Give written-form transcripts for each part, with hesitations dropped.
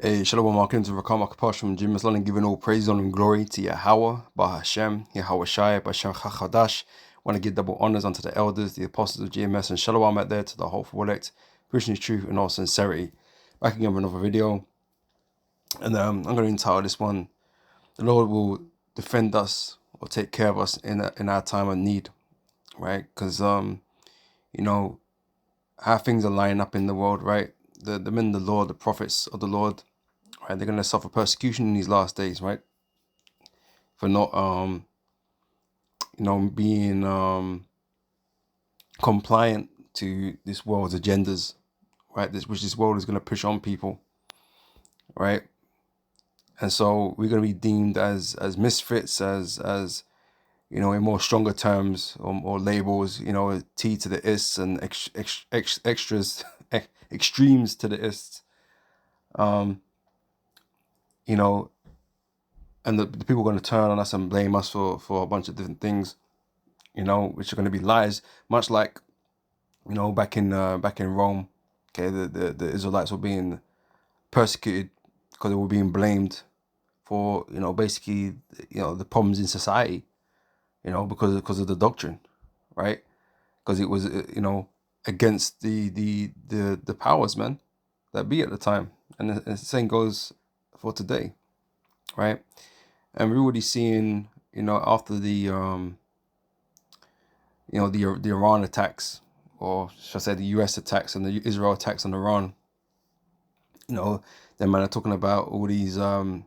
Hey, Shalom, welcome to Rakam Akapash from Jim Muslim, giving all praise, honor, and glory to Yahweh, Bahashem, Yahweh Shai, Bashem Chachadash. Want to give double honors unto the elders, the apostles of GMS, and Shalom out there to the whole elect, Christian truth, and all sincerity. Back again with another video, and I'm going to entitle this one, The Lord Will Defend Us or Take Care of Us in our time of need, right? Because, you know, how things are lining up in the world, right? The men of the Lord, the prophets of the Lord, right? They're going to suffer persecution in these last days, right? For not, being compliant to this world's agendas, right? Which this world is going to push on people, right? And so we're going to be deemed as misfits, as in more stronger terms or labels, T to the ists and extras, extremes to the ists, you know, and the people are going to turn on us and blame us for a bunch of different things, which are going to be lies, much like, back in Rome, okay, the Israelites were being persecuted because they were being blamed for, basically, the problems in society, because of the doctrine, right? Because it was, against the powers, man, that be at the time, and the same goes for today, right? And we're already seeing, after the Iran attacks, or should I say the U.S. attacks and the Israel attacks on Iran. Them man are talking about all these, like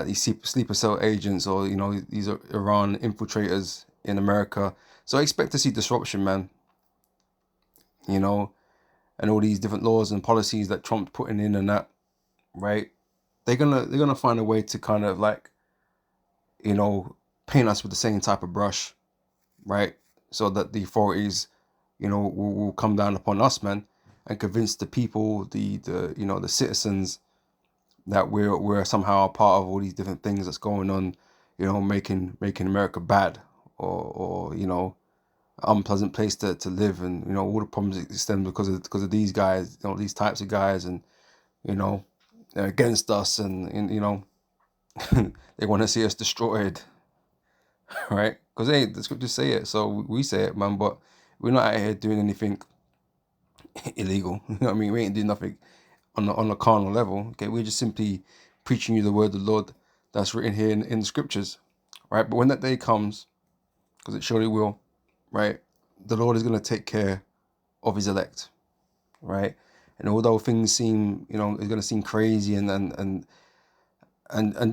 these sleeper cell agents, or these are Iran infiltrators in America. So I expect to see disruption, man. And all these different laws and policies that Trump's putting in and that, right? They're gonna find a way to kind of like, paint us with the same type of brush, right? So that the authorities, will come down upon us, man, and convince the people, the citizens, that we're somehow a part of all these different things that's going on, making America bad, or unpleasant place to live, and all the problems that stem because of these guys, these types of guys, and they're against us, and they want to see us destroyed, right? Because the scriptures say it, so we say it, man. But we're not out here doing anything illegal. You know what I mean? We ain't doing nothing on a carnal level. Okay, we're just simply preaching you the word of the Lord that's written here in the scriptures, right? But when that day comes, because it surely will, right? The Lord is going to take care of His elect, right? And although things seem, it's going to seem crazy and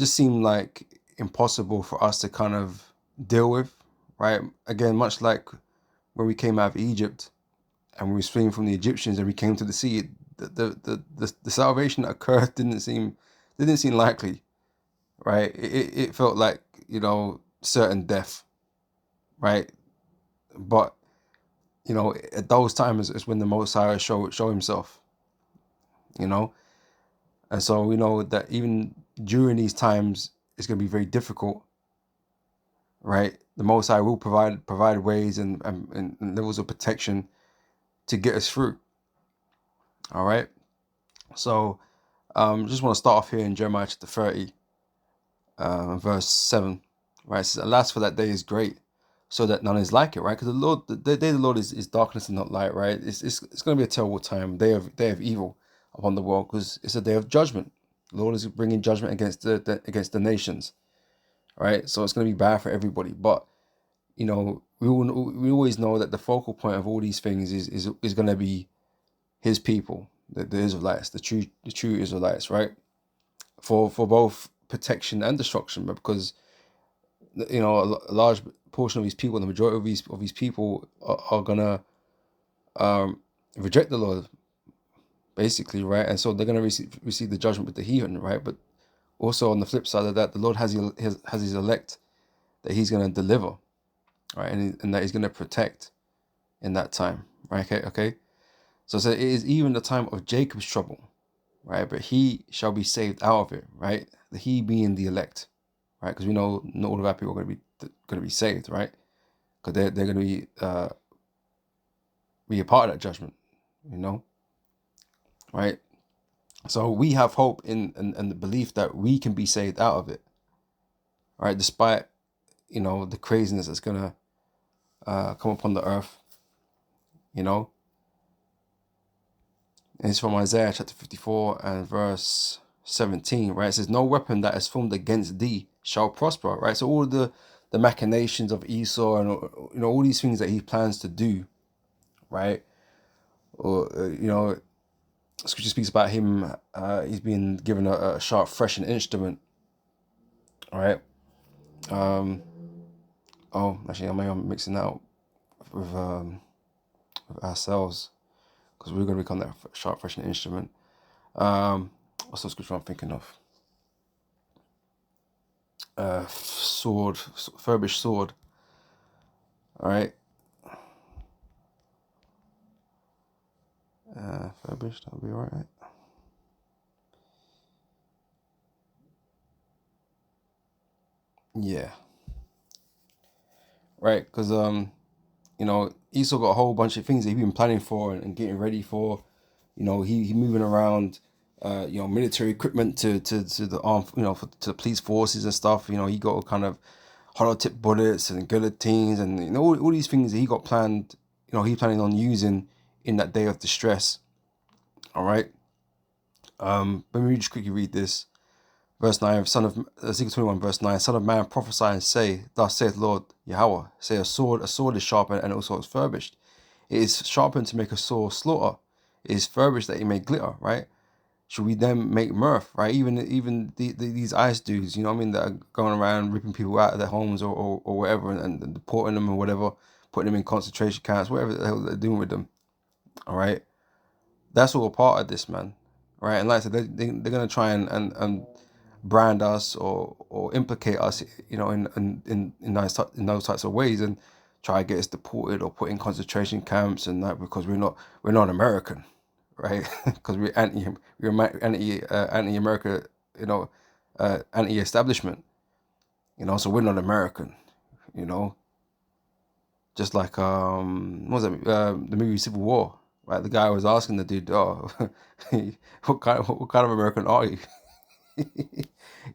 just seem like impossible for us to kind of deal with, right? Again, much like when we came out of Egypt and we were fleeing from the Egyptians and we came to the sea, the salvation that occurred didn't seem likely, right? It felt like, certain death, right? But at those times is when the Most High show Himself, you know, and so we know that even during these times it's going to be very difficult, right? The Most High will provide ways and levels of protection to get us through. All right. So just want to start off here in Jeremiah chapter 30, verse 7. Right. It says, "Alas, for that day is great, so that none is like it." Right. Because the day of the Lord is darkness and not light. Right. It's going to be a terrible time, day of evil upon the world, because it's a day of judgment. The Lord is bringing judgment against the nations. Right. So it's going to be bad for everybody. But we always know that the focal point of all these things is going to be His people, the Israelites, the true Israelites, right? For both protection and destruction, because a large portion of these people, the majority of these people are gonna reject the Lord, basically, right? And so they're gonna receive the judgment with the heathen, right? But also on the flip side of that, the Lord has His elect that He's gonna deliver, right? And that He's gonna protect in that time, right? Okay. So it is even the time of Jacob's trouble, right? But he shall be saved out of it, right? The he being the elect, right? Because we know not all of our people are going to be saved, right? Because they're going to be a part of that judgment, right? So we have hope in the belief that we can be saved out of it, right? Despite, the craziness that's gonna come upon the earth, you know. And it's from Isaiah chapter 54 and verse 17, right? It says, "No weapon that is formed against thee shall prosper," right? So all the machinations of Esau and, all these things that he plans to do, right? Or, scripture speaks about him, he's been given a sharp threshing instrument, right? Oh, actually, I may be mixing that up with ourselves, because we're going to become that sharp threshing instrument. What's the scripture I'm thinking of? Sword, furbished sword. All right. Furbished, that'll be all right. Yeah. Right, because Esau got a whole bunch of things that he's been planning for and getting ready for. He moving around, military equipment to the arm, to the police forces and stuff. He got kind of hollow tip bullets and guillotines and all these things that he got planned. He's planning on using in that day of distress. All right. Let me just quickly read this. Verse 9, Ezekiel 21, verse 9, "Son of man, prophesy and say, Thus saith Lord Yahweh, say a sword is sharpened and also is furbished. It is sharpened to make a sore slaughter. It is furbished that it may glitter," right? Should we then make mirth, right? Even these ice dudes, that are going around ripping people out of their homes or whatever and deporting them or whatever, putting them in concentration camps, whatever the hell they're doing with them, all right? That's all a part of this, man, right? And like I said, they're going to try and brand us or implicate us, in those types of ways and try to get us deported or put in concentration camps and that because we're not American, right? Because we're anti-America, anti-establishment, so we're not American, you know. Just like what was that? The movie Civil War, right? The guy was asking the dude, "Oh, what kind of American are you?"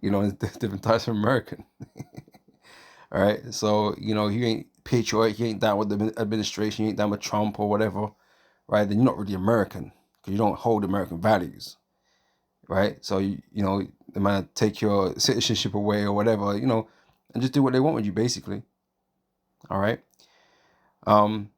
There's different types of American. All right, so you ain't patriotic, you ain't down with the administration, you ain't down with Trump or whatever, right? Then you're not really American because you don't hold American values, right? So they might take your citizenship away or whatever, and just do what they want with you, basically. All right. Um,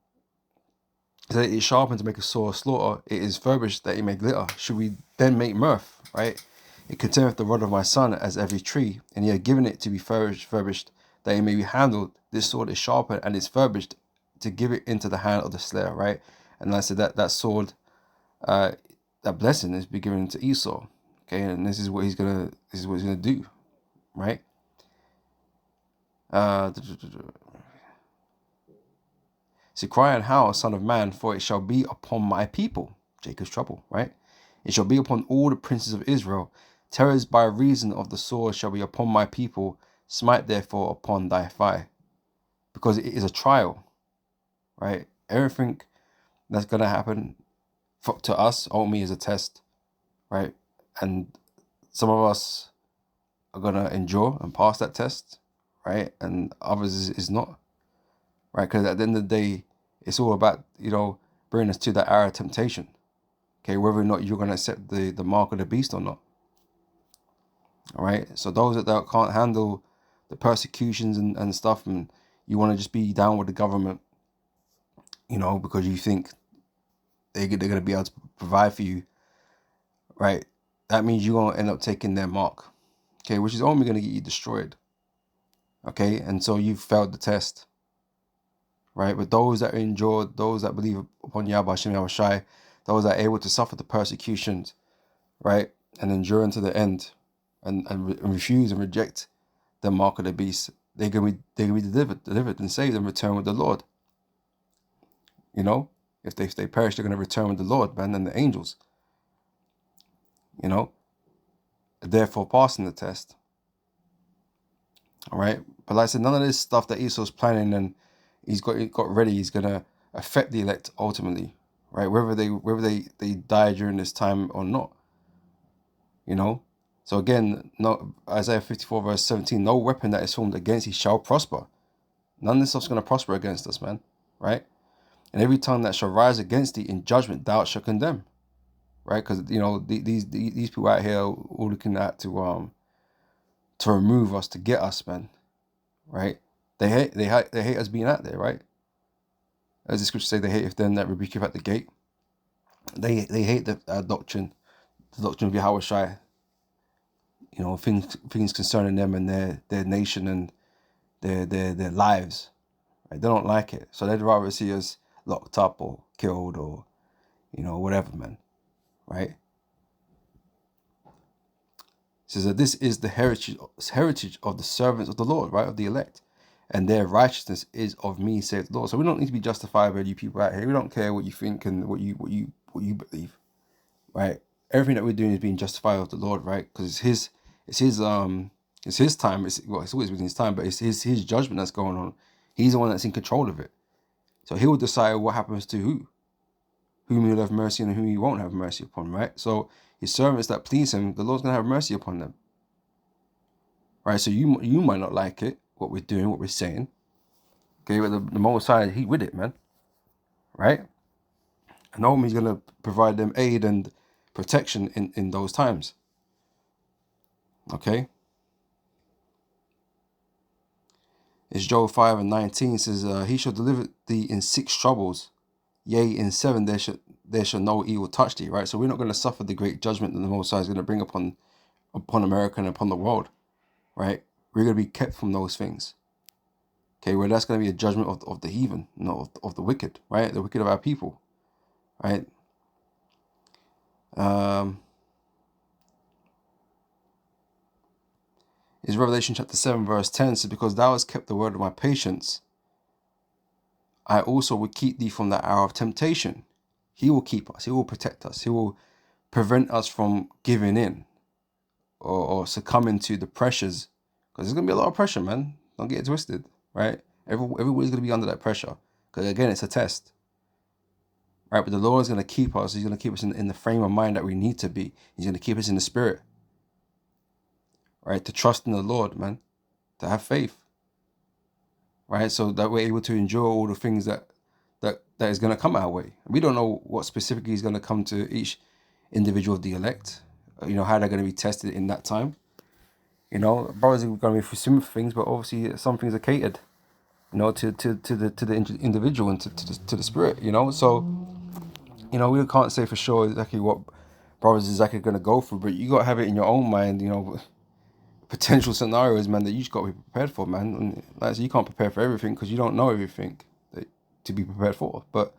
so it is sharpened to make a sore slaughter. It is furbished that it may glitter. Should we then make mirth, right? It containeth the rod of my son as every tree, and he had given it to be furbished, that it may be handled. This sword is sharpened and is furbished to give it into the hand of the slayer, right? And I said that sword, that blessing is be given to Esau, okay? And this is what he's gonna do, right? See, cry and howl, son of man, for it shall be upon my people, Jacob's trouble, right? It shall be upon all the princes of Israel. Terrors by reason of the sword shall be upon my people. Smite therefore upon thy thigh. Because it is a trial, right? Everything that's going to happen to us, ultimately, is a test, right? And some of us are going to endure and pass that test, right? And others is not, right? Because at the end of the day, it's all about, bringing us to that hour of temptation. Okay, whether or not you're going to accept the mark of the beast or not. All right. So those that can't handle the persecutions and stuff, and you want to just be down with the government, because you think they're going to be able to provide for you, right? That means you're going to end up taking their mark, okay, which is only going to get you destroyed. Okay, and so you've failed the test, right? But those that endure, those that believe upon Yahweh Hashem Yahweh Shai, those that are able to suffer the persecutions, right, and endure unto the end, and refuse and reject the mark of the beast, they're gonna be delivered and saved and return with the Lord. If they perish, they're gonna return with the Lord, man, and the angels. Therefore passing the test. All right, but like I said, none of this stuff that Esau's planning and he's got ready is gonna affect the elect ultimately, right? Whether they die during this time or not, you know. So again, no, Isaiah 54 verse 17, no weapon that is formed against thee shall prosper. None of this stuff's going to prosper against us, man, right? And every tongue that shall rise against thee in judgment thou shalt condemn, right? Because, you know, these people out here all looking at to remove us, to get us, man, right? They hate us being out there, right? As the scriptures say, they hate if them that rebuke you at the gate. They hate the doctrine of Yahweh Shai, you know, things concerning them and their nation and their lives. Right? They don't like it, so they'd rather see us locked up or killed or, you know, whatever, man. Right? It says that this is the heritage of the servants of the Lord, right, of the elect, and their righteousness is of me, saith the Lord. So we don't need to be justified by you people out here. We don't care what you think and what you believe, right? Everything that we're doing is being justified of the Lord, right? Because it's his time. It's always within his time, but it's his judgment that's going on. He's the one that's in control of it. So he will decide what happens to whom he'll have mercy and whom he won't have mercy upon, right? So his servants that please him, the Lord's gonna have mercy upon them, right? So you might not like it, what we're doing, what we're saying, okay? But the Most High, he with it, man, right? And he's gonna provide them aid and protection in those times, okay? It's Job 5:19 says, he shall deliver thee in 6 troubles, yea, in 7 there shall no evil touch thee, right? So we're not going to suffer the great judgment that the Most High is going to bring upon America and upon the world, right? We're going to be kept from those things, okay? Where that's going to be a judgment of the heathen, not of the wicked, right? The wicked of our people, right? Is Revelation chapter 7 verse 10 says, because thou hast kept the word of my patience, I also will keep thee from the hour of temptation. He will keep us. He will protect us. He will prevent us from giving in or succumbing to the pressures. Because there's going to be a lot of pressure, man. Don't get it twisted, right? Everybody's going to be under that pressure. Because again, it's a test, right? But the Lord is going to keep us. He's going to keep us in the frame of mind that we need to be. He's going to keep us in the spirit, right? To trust in the Lord, man. To have faith, right? So that we're able to endure all the things that is going to come our way. We don't know what specifically is going to come to each individual of the elect, you know, how they're going to be tested in that time. You know, brothers are going to be through similar things, but obviously some things are catered, you know, to the individual and to the spirit, you know. So, you know, we can't say for sure exactly what brothers is exactly going to go through, but you got to have it in your own mind, you know, potential scenarios, man, that you just got to be prepared for, man. And like I said, you can't prepare for everything because you don't know everything to be prepared for. But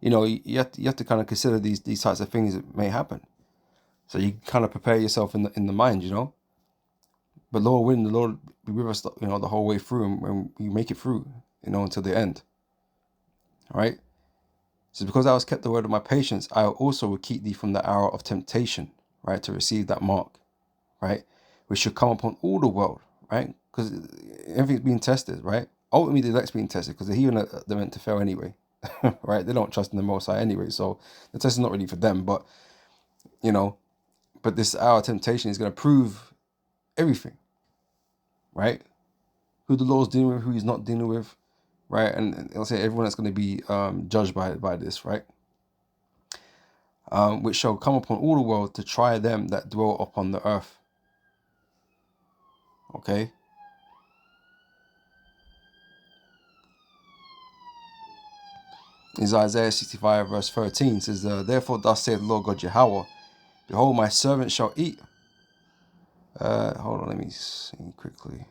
you know, you have to kind of consider these types of things that may happen. So you kind of prepare yourself in the mind, you know. But Lord willing, the Lord be with us, you know, the whole way through, and we make it through, you know, until the end. All right. So because I was kept the word of my patience, I also will keep thee from the hour of temptation, right, to receive that mark, right, which should come upon all the world, right, because everything's being tested, right. Ultimately, the elect's being tested because they're meant to fail anyway, right. They don't trust in the Most High anyway, so the test is not really for them. But you know, but this hour of temptation is going to prove everything, right? Who the Lord's dealing with, who He's not dealing with, right? And I'll say everyone that's going to be judged by this, right? Which shall come upon all the world to try them that dwell upon the earth. Okay. Is Isaiah 65 verse 13 says, therefore thus saith the Lord God Yahweh, behold, my servant shall eat. Hold on, let me see quickly.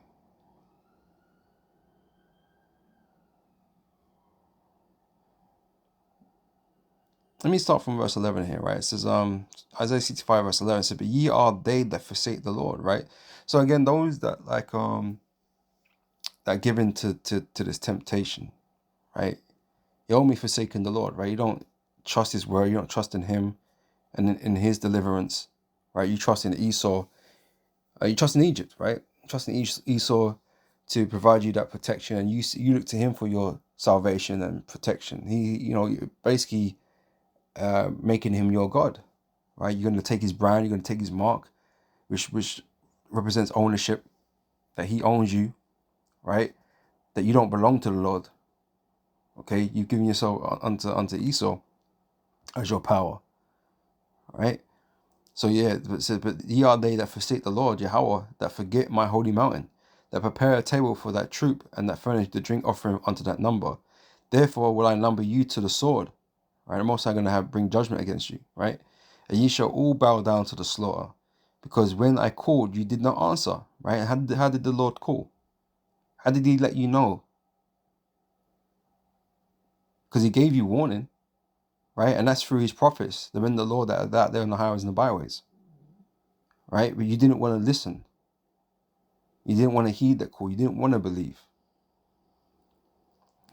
Let me start from verse 11 here, right? It says, Isaiah 65 verse 11 says, but ye are they that forsake the Lord, right? So again, those that like that give in to this temptation, right? You're only forsaking the Lord, right? You don't trust His word, you don't trust in Him and in His deliverance, right? You trust in Esau, you trust in Egypt, right? You trust in Esau to provide you that protection, and you look to him for your salvation and protection. He, you know, basically making him your God, right? You're going to take his brand, you're going to take his mark, which represents ownership, that he owns you, right? That you don't belong to the Lord. Okay, you've given yourself unto Esau as your power, right? So yeah, but ye are they that forsake the Lord, Yahweh, that forget my holy mountain, that prepare a table for that troop, and that furnish the drink offering unto that number. Therefore will I number you to the sword, right? I'm also going to bring judgment against you, right? And ye shall all bow down to the slaughter, because when I called, you did not answer, right? How did the Lord call? How did he let you know? Because he gave you warning, right? And that's through his prophets, the men of the Lord that are out there on the highways and the byways, right? But you didn't want to listen. You didn't want to heed that call. You didn't want to believe.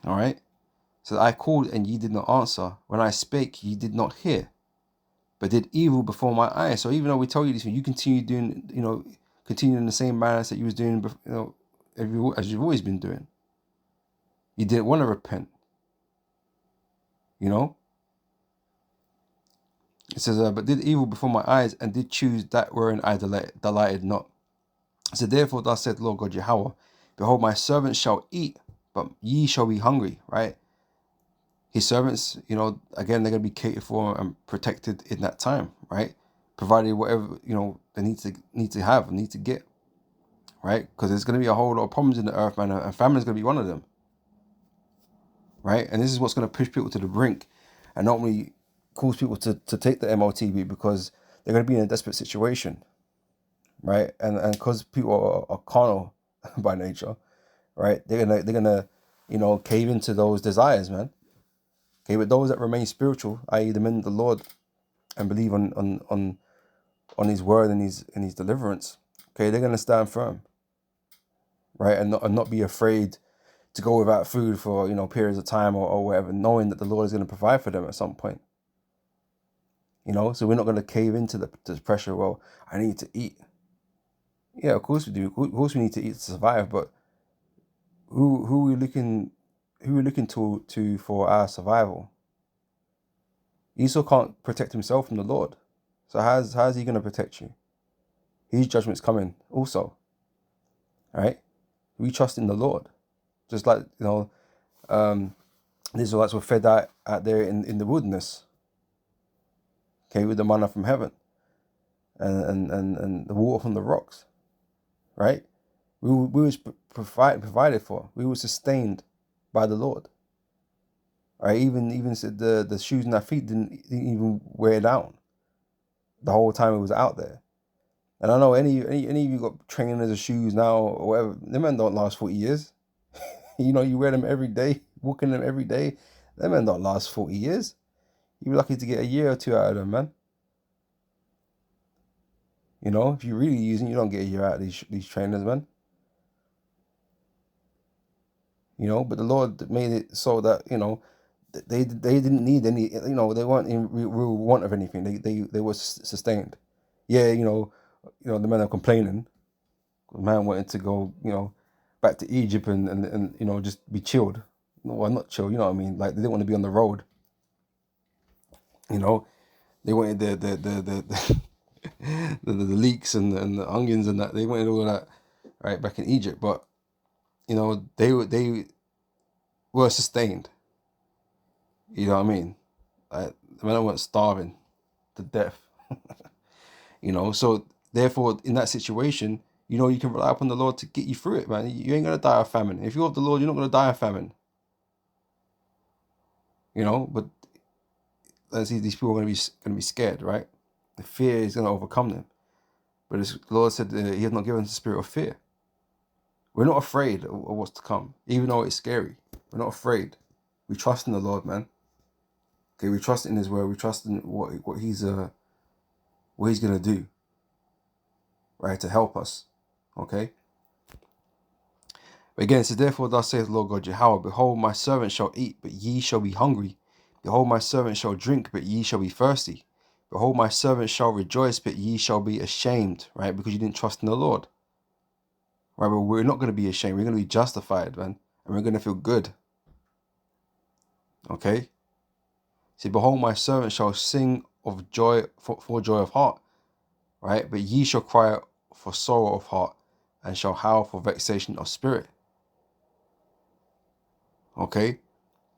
All right. So I called and ye did not answer. When I spake, ye did not hear, but did evil before my eyes. So even though we tell you this, you continue doing, continue in the same manners that you was doing, as you've always been doing. You didn't want to repent. It says, but did evil before my eyes, and did choose that wherein I delighted not. So therefore, thus said Lord God Yahweh, behold, my servants shall eat, but ye shall be hungry, right? His servants, again, they're going to be catered for and protected in that time, right? Provided whatever, they need to get, right? Because there's going to be a whole lot of problems in the earth, man, and famine is going to be one of them, right? And this is what's going to push people to the brink and not only cause people to take the MOTB, because they're going to be in a desperate situation, right? And because people are carnal by nature, right? They're gonna cave into those desires, man. Okay, but those that remain spiritual, i.e., the men of the Lord, and believe on His word and His deliverance, okay, they're gonna stand firm, right, and not be afraid to go without food for periods of time or whatever, knowing that the Lord is gonna provide for them at some point. So we're not gonna cave into the pressure. Well, I need to eat. Yeah, of course we do. Of course we need to eat to survive. But who are we looking to for our survival? Esau can't protect himself from the Lord. So how's he going to protect you? His judgment's coming also. Right? We trust in the Lord. Just like, the Israelites were fed out there in the wilderness. Okay, with the manna from heaven. And the water from the rocks. Right? We was provided for. We were sustained by the Lord. Right? Even the shoes in our feet didn't even wear down the whole time it was out there. And I know any of you got trainers or shoes now or whatever, them men don't last 40 years. You wear them every day, walking them every day. Them men don't last 40 years. You're lucky to get a year or two out of them, man. If you're really using, you don't get a year out of these trainers, man. But the Lord made it so that, they didn't need any, they weren't in real want of anything. They were sustained. Yeah, the men are complaining. The man wanted to go, back to Egypt and just be chilled. Well, not chill, you know what I mean? Like, they didn't want to be on the road. They wanted the leeks and the onions and that. They wanted all that, right, back in Egypt. But they were sustained. You know what I mean? Like, the men weren't starving to death. So therefore, in that situation, you can rely upon the Lord to get you through it, man. You ain't gonna die of famine. If you're of the Lord, you're not gonna die of famine. But let's see, these people are gonna be scared, right? The fear is gonna overcome them. But the Lord said He has not given us the spirit of fear. We're not afraid of what's to come, even though it's scary. We're not afraid. We trust in the Lord, man. Okay, we trust in His word. We trust in what He's gonna do, right, to help us. Okay. But again, it says, therefore thus saith the Lord God Jehovah, behold, my servant shall eat, but ye shall be hungry. Behold, my servant shall drink, but ye shall be thirsty. Behold, my servant shall rejoice, but ye shall be ashamed, right? Because you didn't trust in the Lord. Right, but we're not going to be ashamed. We're going to be justified, man. And we're going to feel good. Okay? See, behold, my servant shall sing of joy for joy of heart. Right? But ye shall cry for sorrow of heart, and shall howl for vexation of spirit. Okay?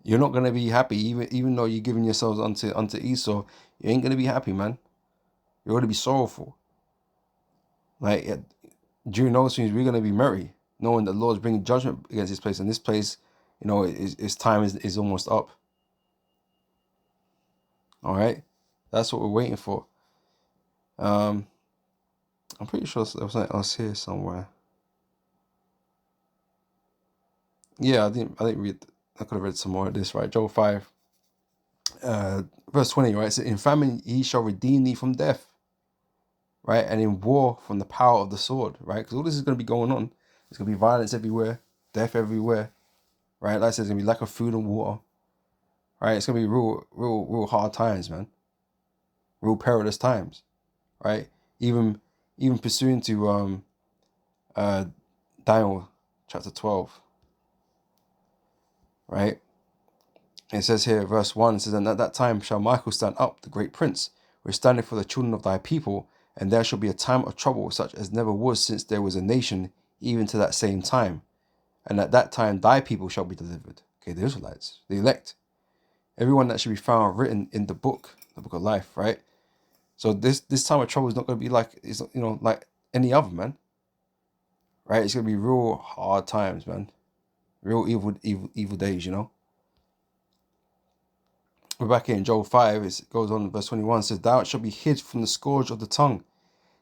You're not gonna be happy, even though you're giving yourselves unto Esau. You ain't gonna be happy, man. You're gonna be sorrowful. Like during those things, we're gonna be merry, knowing that the Lord's bringing judgment against this place, and this place, its time is almost up. All right, that's what we're waiting for. I'm pretty sure there was something else here somewhere. Yeah, I didn't read. I could have read some more of this, right? Job 5, verse 20, right? It says, in famine he shall redeem thee from death, right? And in war from the power of the sword, right? Because all this is going to be going on. There's going to be violence everywhere, death everywhere, right? Like I said, there's going to be lack of food and water, right? It's going to be real hard times, man. Real perilous times, right? Even pursuing to Daniel chapter 12, right? It says here, verse 1, it says, and at that time shall Michael stand up, the great prince, which standeth for the children of thy people, and there shall be a time of trouble, such as never was since there was a nation, even to that same time. And at that time thy people shall be delivered. Okay, the Israelites, the elect. Everyone that should be found written in the book of life, right? So this time of trouble is not going to be like, like any other, man. Right? It's going to be real hard times, man. Real evil days, We're back here in Job 5, it goes on in verse 21, says, thou shalt be hid from the scourge of the tongue,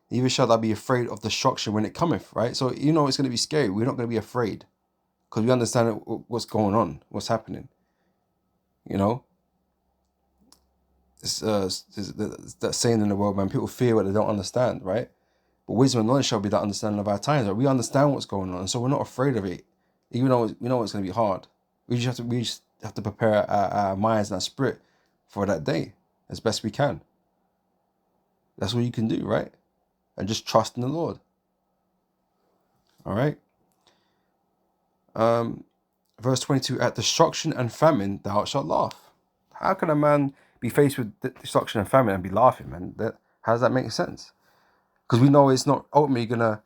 neither shalt thou be afraid of destruction when it cometh, right? So, it's going to be scary. We're not going to be afraid because we understand what's going on, what's happening, It's that saying in the world, man, people fear what they don't understand, right? But wisdom and knowledge shall be that understanding of our times, right? We understand what's going on, and so we're not afraid of it, even though we know it's going to be hard. We just have to prepare our minds and our spirit for that day as best we can. That's what you can do, right? And just trust in the Lord. All right. Verse 22, at destruction and famine thou shalt laugh. How can a man be faced with destruction and famine and be laughing, man? How does that make sense? Because we know it's not ultimately going to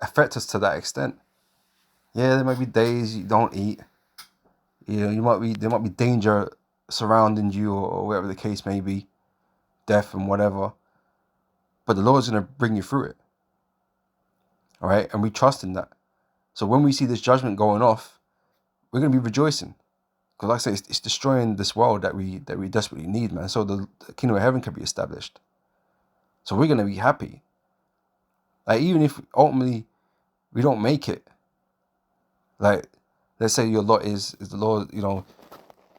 affect us to that extent. Yeah, there might be days you don't eat. There might be danger surrounding you, or whatever the case may be, death and whatever. But the Lord's going to bring you through it. All right, and we trust in that. So when we see this judgment going off, we're going to be rejoicing, because like I say, it's destroying this world that we desperately need, man. So the kingdom of heaven can be established. So we're going to be happy. Like, even if ultimately we don't make it, like, let's say your lot is the Lord,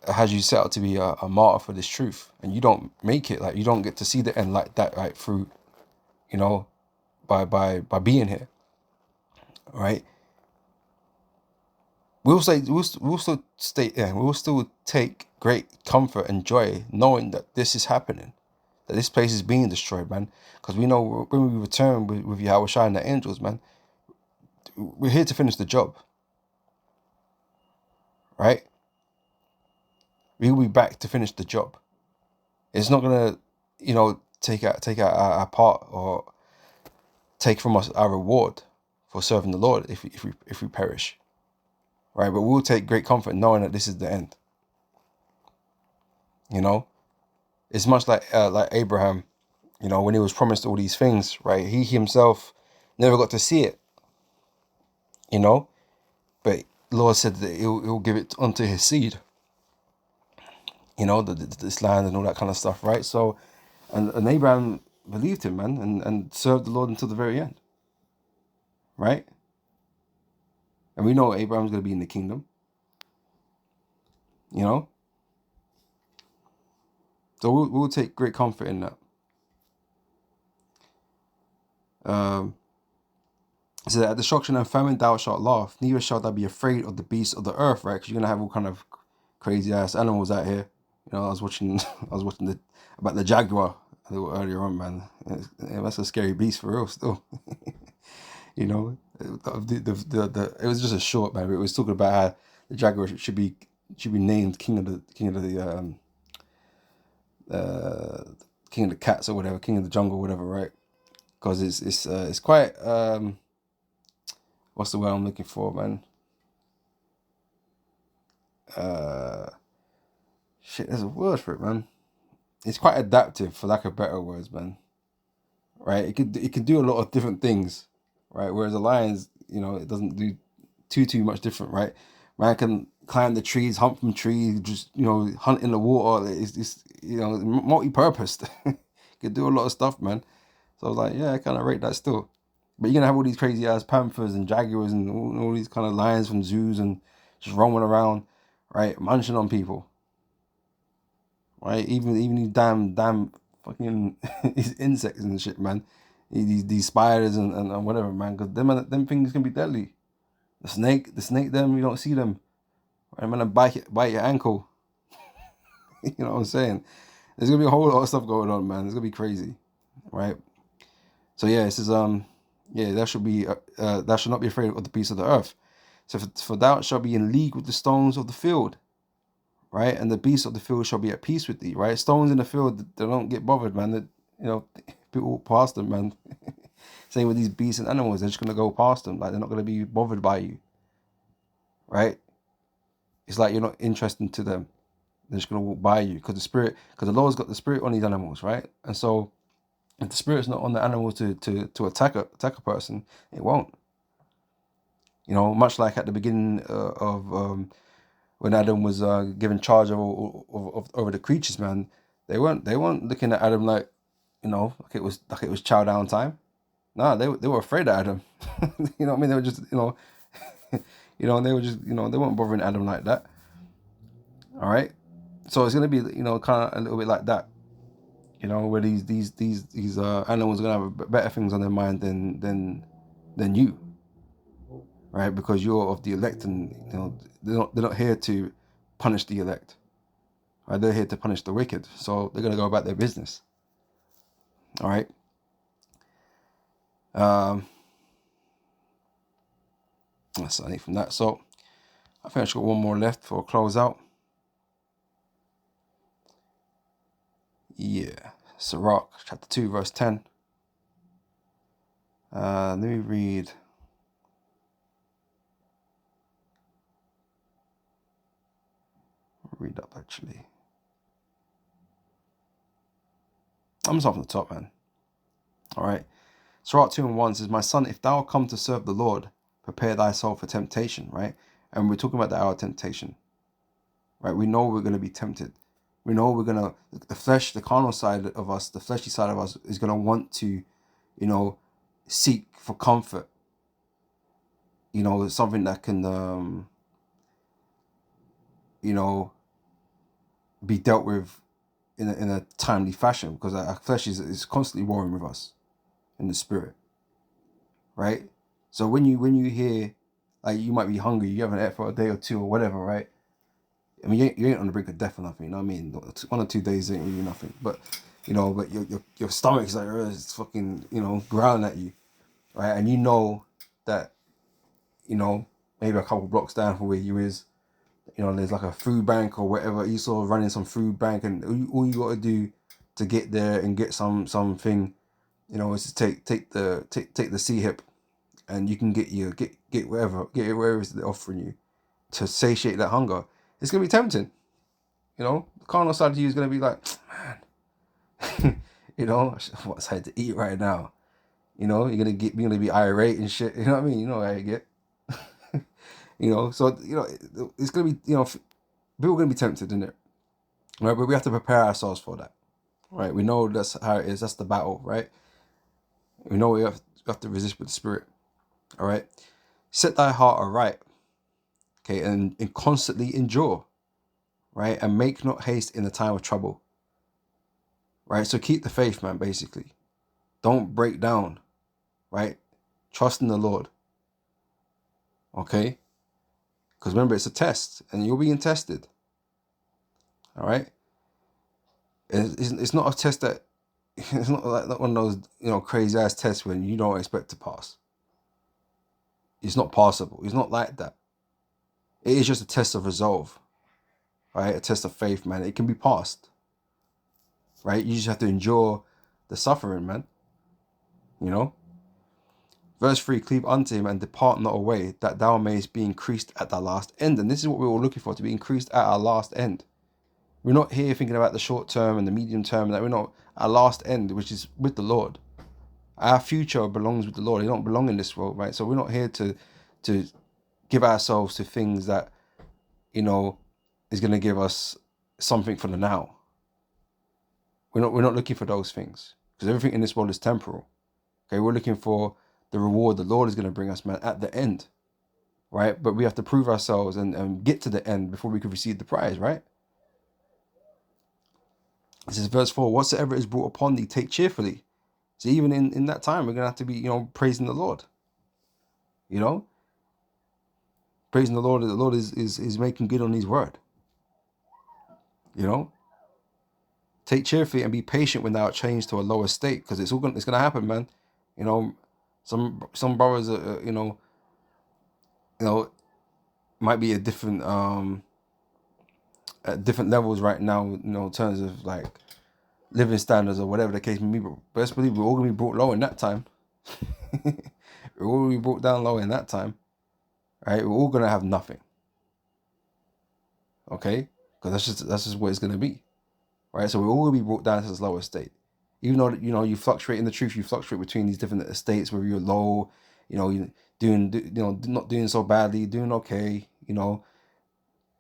has you set out to be a martyr for this truth, and you don't make it, like, you don't get to see the end like that, right, through, by being here, right? We'll still take great comfort and joy knowing that this is happening, that this place is being destroyed, man. Because we know when we return with Yahweh Shai and the angels, man, we're here to finish the job, right? We will be back to finish the job. It's not gonna, take out our part, or take from us our reward for serving the Lord if we perish, right? But we'll take great comfort knowing that this is the end. It's much like Abraham, when he was promised all these things, right? He himself never got to see it, but Lord said that he'll give it unto his seed, this land and all that kind of stuff, right? So, and Abraham believed him, man, and served the Lord until the very end, right? And we know Abraham's going to be in the kingdom, So we'll take great comfort in that. So that at destruction and famine thou shalt laugh, neither shalt thou be afraid of the beasts of the earth, right? Because you're gonna have all kind of crazy ass animals out here. I was watching about the jaguar a little earlier on, man. That's a scary beast for real, still. It was just a short, man. It was talking about how the jaguar should be named king of the king of the cats or whatever, king of the jungle, whatever, right? because it's quite what's the word I'm looking for, man? Shit, there's a word for it, man. It's quite adaptive, for lack of better words, man. Right? It can do a lot of different things, right? Whereas a lion's, it doesn't do too much different, right? Man can climb the trees, hunt from trees, just hunt in the water. It's multi-purposed. Can do a lot of stuff, man. So I was like, yeah, I kind of rate that still. But you're gonna have all these crazy ass panthers and jaguars and all these kind of lions from zoos and just roaming around, right, munching on people, right? Even these damn fucking these insects and shit, man. These spiders and whatever, man. Because them things can be deadly. The snake, them you don't see them. Right, man, and bite your ankle. You know what I'm saying? There's gonna be a whole lot of stuff going on, man. It's gonna be crazy, right? So yeah, this is yeah, thou should not be afraid of the beasts of the earth. So for thou shalt be in league with the stones of the field, right? And the beasts of the field shall be at peace with thee, right? Stones in the field, they don't get bothered, man. That people walk past them, man. Same with these beasts and animals, they're just gonna go past them, like they're not gonna be bothered by you, right? It's like you're not interested to them. They're just gonna walk by you because the Lord's got the spirit on these animals, right? And so if the spirit's not on the animals to attack a person, it won't. Much like at the beginning of when Adam was given charge over the creatures, man. They weren't looking at Adam like it was chow down time. Nah, they were afraid of Adam. You know what I mean? They were just they were just they weren't bothering Adam like that. All right, so it's gonna be kind of a little bit like that. Where these animals are gonna have better things on their mind than you, right? Because you're of the elect, and they're not here to punish the elect, right? They're here to punish the wicked. So they're gonna go about their business. All right. That's something from that. So I think I just got one more left for a close out. Yeah, Sirach chapter 2 verse 10. Let me read up actually. I'm just off the top, man. All right. Sirach 2:1 says, "My son, if thou come to serve the Lord, prepare thyself for temptation," right? And we're talking about the hour of temptation, right? We know we're going to be tempted. We know the flesh, the carnal side of us, the fleshy side of us is going to want to, seek for comfort. Something that can, be dealt with in a timely fashion, because our flesh is constantly warring with us in the spirit, right? So when you hear, like, you might be hungry, you haven't ate for a day or two or whatever, right? I mean, you ain't on the brink of death or nothing, you know what I mean? 1 or 2 days ain't really nothing, but but your stomach's like, it's fucking, growling at you, right? And that, maybe a couple blocks down from where you is, there's like a food bank or whatever. You sort of running some food bank, and all you got to do to get there and get something, is to take the sea hip, and you can get wherever they're offering you to satiate that hunger. It's gonna be tempting. The carnal side of you is gonna be like, man, what's I had to eat right now. You're gonna be irate and shit. You know what I mean? You know how you get. So it's gonna be people are gonna be tempted in it, right? But we have to prepare ourselves for that, right? We know that's how it is. That's the battle, right? We know we have to resist with the spirit. All right. Set thy heart aright, okay, and constantly endure, right? And make not haste in the time of trouble, right? So keep the faith, man, basically. Don't break down, right? Trust in the Lord, okay? Because remember, it's a test, and you're being tested, all right? It's not a test that, it's not like one of those, crazy ass tests when you don't expect to pass. It's not passable. It's not like that. It is just a test of resolve, right? A test of faith, man. It can be passed, right? You just have to endure the suffering, man. You know? Verse 3, cleave unto him and depart not away, that thou mayest be increased at thy last end. And this is what we're all looking for, to be increased at our last end. We're not here thinking about the short term and the medium term, that we're not our last end, which is with the Lord. Our future belongs with the Lord. It don't belong in this world, right? So we're not here to give ourselves to things that, you know, is going to give us something for the now. We're not looking for those things, because everything in this world is temporal. Okay, we're looking for the reward the Lord is going to bring us, man, at the end, right? But we have to prove ourselves and get to the end before we can receive the prize, right? This is verse 4, whatsoever is brought upon thee, take cheerfully. So even in that time, we're going to have to be, you know, praising the Lord, you know? Praising the Lord. The Lord is making good on his word, you know? Take cheerfully and be patient when thou art changed to a lower state, because it's gonna happen, man. You know, some brothers, you know, might be at different levels right now, you know, in terms of like living standards or whatever the case may be. But best believe we're all gonna be brought low in that time. We're all gonna be brought down low in that time, right? We're all gonna have nothing. Okay, because that's just what it's gonna be, right? So we're all gonna be brought down to this lower state. Even though, you know, you fluctuate in the truth, you fluctuate between these different estates where you're low, you know, you not doing so badly, doing okay, you know,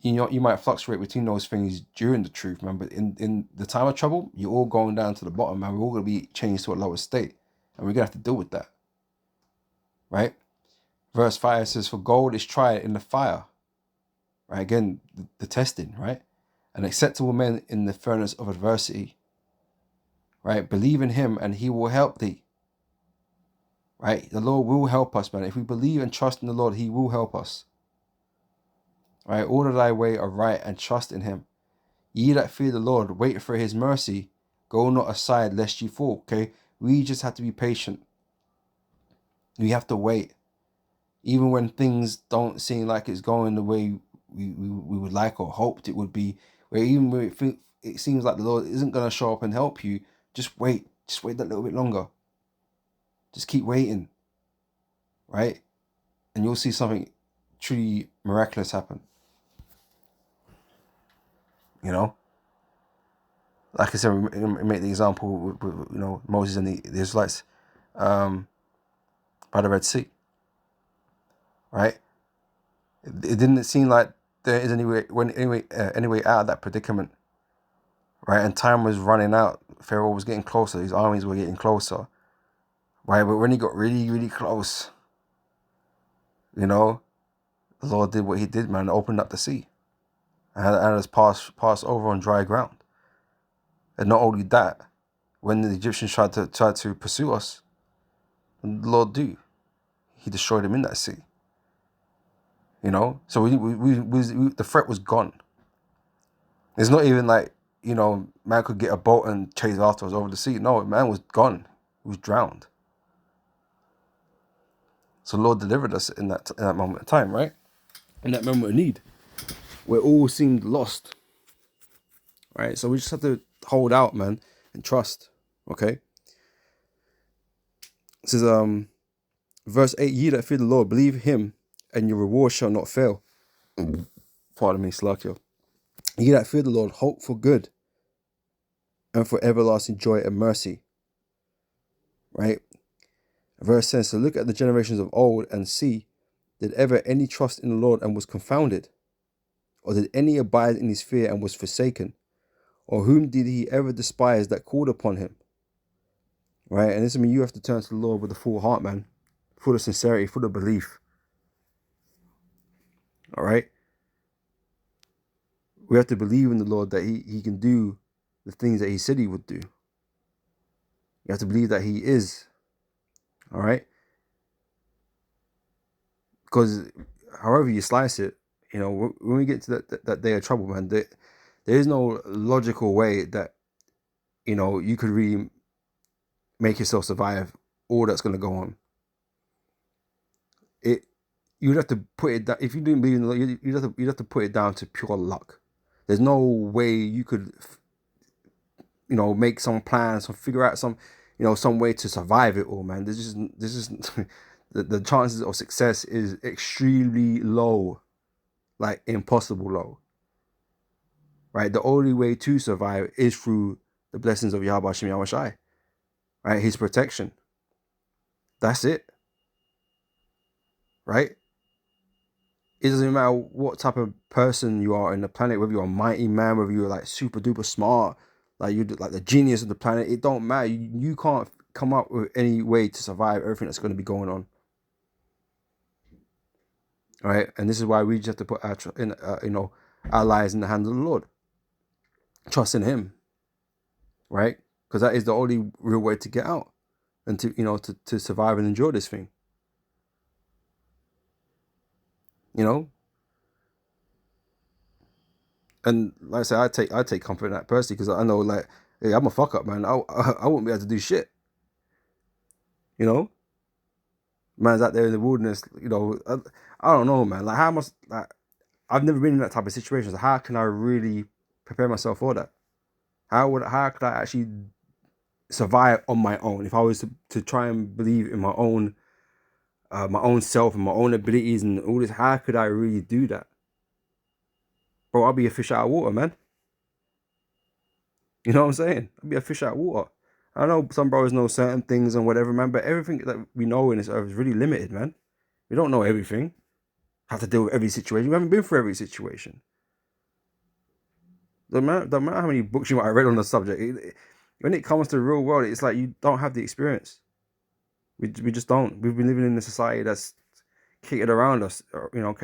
you might fluctuate between those things during the truth, man. But in the time of trouble, you're all going down to the bottom, man. We're all gonna be changed to a lower state, and we're gonna have to deal with that, right? Verse 5 says, "For gold is tried in the fire," right? Again, the testing, right? "An acceptable man in the furnace of adversity." Right? Believe in him and he will help thee. Right? The Lord will help us, man. If we believe and trust in the Lord, he will help us. Right? Order thy way aright and trust in him. Ye that fear the Lord, wait for his mercy. Go not aside lest ye fall. Okay? We just have to be patient. We have to wait. Even when things don't seem like it's going the way we would like or hoped it would be, where even when it seems like the Lord isn't going to show up and help you, just wait. Just wait that little bit longer. Just keep waiting, right? And you'll see something truly miraculous happen. You know, like I said, we make the example with you know, Moses and the Israelites by the Red Sea, right? It didn't seem like there is any way out of that predicament, right? And time was running out. Pharaoh was getting closer. His armies were getting closer, right? But when he got really, really close, you know, the Lord did what he did, man. Opened up the sea and had us pass over on dry ground. And not only that, when the Egyptians tried to pursue us, what did the Lord do? He destroyed them in that sea. You know, so the threat was gone. It's not even like, you know, man could get a boat and chase after us over the sea. No, man was gone. He was drowned. So the Lord delivered us in that moment of time, right? In that moment of need, where all seemed lost, right? So we just have to hold out, man, and trust. Okay. This is verse 8. Ye that fear the Lord, believe him, and your reward shall not fail. Pardon me, Slakio. Ye that fear the Lord, hope for good, and for everlasting joy and mercy. Right? Verse 10 says, so look at the generations of old and see, did ever any trust in the Lord and was confounded? Or did any abide in his fear and was forsaken? Or whom did he ever despise that called upon him? Right? And this means you have to turn to the Lord with a full heart, man. Full of sincerity, full of belief. All right? We have to believe in the Lord that he can do the things that he said he would do. You have to believe that he is. All right? Because however you slice it, you know, when we get to that day of trouble, man, there is no logical way that, you know, you could really make yourself survive all that's going to go on. You'd have to put it down. If you didn't believe in the Lord, you'd have to put it down to pure luck. There's no way you could, you know, make some plans or figure out some, some way to survive it all, man. This is the chances of success is extremely low, like impossible low. Right? The only way to survive is through the blessings of Yahweh Hashem Yahweh Shai, right? His protection. That's it. Right? It doesn't matter what type of person you are in the planet, whether you're a mighty man, whether you're like super duper smart, like you're like the genius of the planet. It don't matter. You can't come up with any way to survive everything that's going to be going on. Right? And this is why we just have to put our lives in the hands of the Lord. Trust in Him. Right? Because that is the only real way to get out and to survive and enjoy this thing. And like I said, I take comfort in that personally, because I know, like, hey, I'm a fuck up, man. I wouldn't be able to do shit. Man's out there in the wilderness. I don't know, man. Like, how much, like, I've never been in that type of situation. So how can I really prepare myself for that? How could I actually survive on my own if I was to try and believe in my own self and my own abilities and all this? How could I really do that? Bro, I'll be a fish out of water, man. You know what I'm saying? I'll be a fish out of water. I know some brothers know certain things and whatever, man, but everything that we know in this earth is really limited, man. We don't know everything. Have to deal with every situation. We haven't been through every situation. Don't matter how many books you might have read on the subject. When it comes to the real world, it's like you don't have the experience. We just don't. We've been living in a society that's catered around us. We don't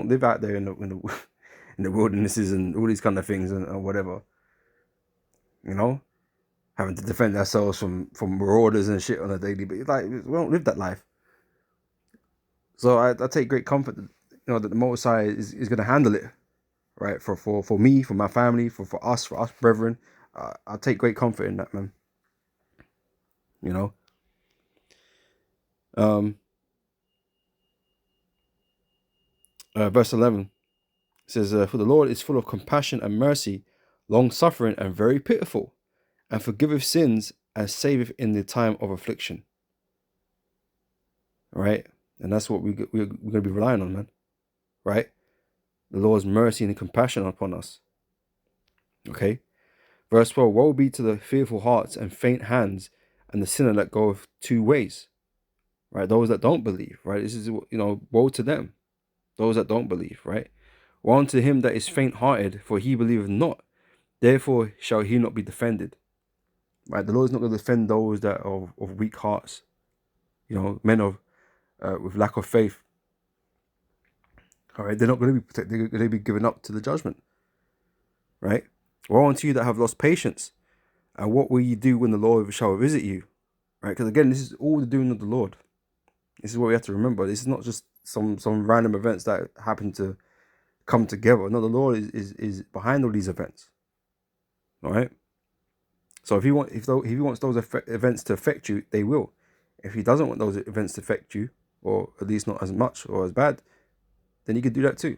live out there in the wildernesses and all these kind of things and whatever. Having to defend ourselves from marauders and shit on a daily basis. Like, we don't live that life. So I take great comfort that the Most High is going to handle it, right? For me, for my family, for us brethren. I take great comfort in that, man. Verse 11 says, "For the Lord is full of compassion and mercy, long-suffering and very pitiful, and forgiveth sins and saveth in the time of affliction." Right? And that's what we're going to be relying on, man. Right? The Lord's mercy and compassion upon us. Okay? Verse 12, "Woe be to the fearful hearts and faint hands, and the sinner that goeth two ways." Right? Those that don't believe, right? This is, woe to them. Those that don't believe, right? "Woe unto him that is faint-hearted, for he believeth not. Therefore shall he not be defended." Right? The Lord is not going to defend those that are of weak hearts. Men of with lack of faith. All right, they're not going to be protected. They're going to be given up to the judgment. Right? "Woe unto you that have lost patience, and what will you do when the Lord shall visit you?" Right? Because again, this is all the doing of the Lord. This is what we have to remember. This is not just some random events that happen to come together. No, the Lord is behind all these events. All right. So if he wants those events to affect you, they will. If he doesn't want those events to affect you, or at least not as much or as bad, then he could do that too.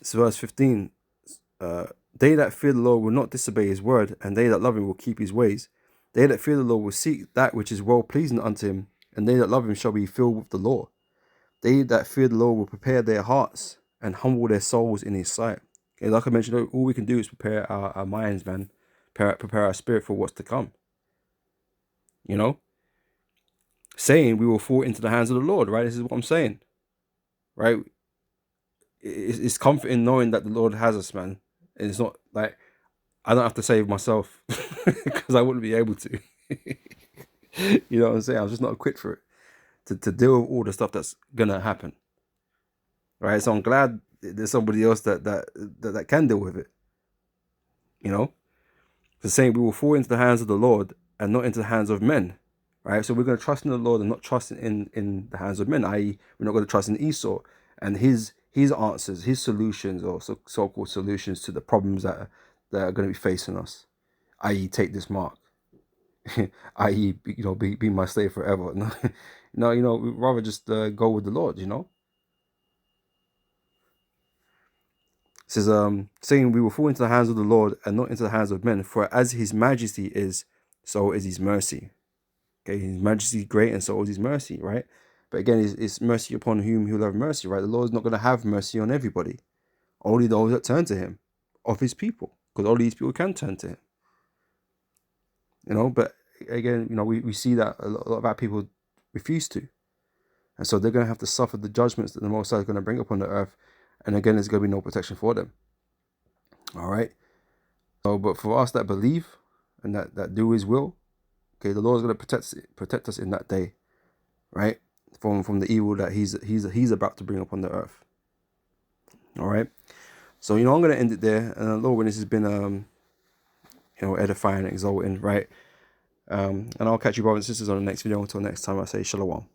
So verse 15, "They that fear the Lord will not disobey his word, and they that love him will keep his ways. They that fear the Lord will seek that which is well pleasing unto him, and they that love him shall be filled with the law. They that fear the Lord will prepare their hearts and humble their souls in his sight." Okay, like I mentioned, all we can do is prepare our minds, man. Prepare our spirit for what's to come. Saying we will fall into the hands of the Lord, right? This is what I'm saying, right? It's comforting knowing that the Lord has us, man. And it's not like I don't have to save myself because I wouldn't be able to. You know what I'm saying? I'm just not equipped for it to deal with all the stuff that's gonna happen. Right? So I'm glad there's somebody else that can deal with it. The saying we will fall into the hands of the Lord and not into the hands of men. Right? So we're going to trust in the Lord and not trust in the hands of men, i.e. we're not going to trust in Esau and his answers, his solutions, or so-called solutions to the problems that are going to be facing us, i.e. take this mark, i.e. be my slave forever. No, we'd rather just go with the Lord, It says, saying, we will fall into the hands of the Lord and not into the hands of men, for as his majesty is, so is his mercy. Okay, his majesty is great, and so is his mercy, right? But again, it's mercy upon whom he'll have mercy, right? The Lord is not going to have mercy on everybody, only those that turn to him, of his people, because only these people can turn to him. But again, we see that a lot of our people refuse to. And so they're going to have to suffer the judgments that the Most High is going to bring upon the earth. And again, there's going to be no protection for them. All right. So, but for us that believe and that do his will, okay, the Lord is going to protect us in that day, right? From the evil that he's about to bring upon the earth. All right. So, I'm going to end it there. And Lord, when this has been, edifying and exalting, right? And I'll catch you brothers and sisters on the next video. Until next time, I say shalom.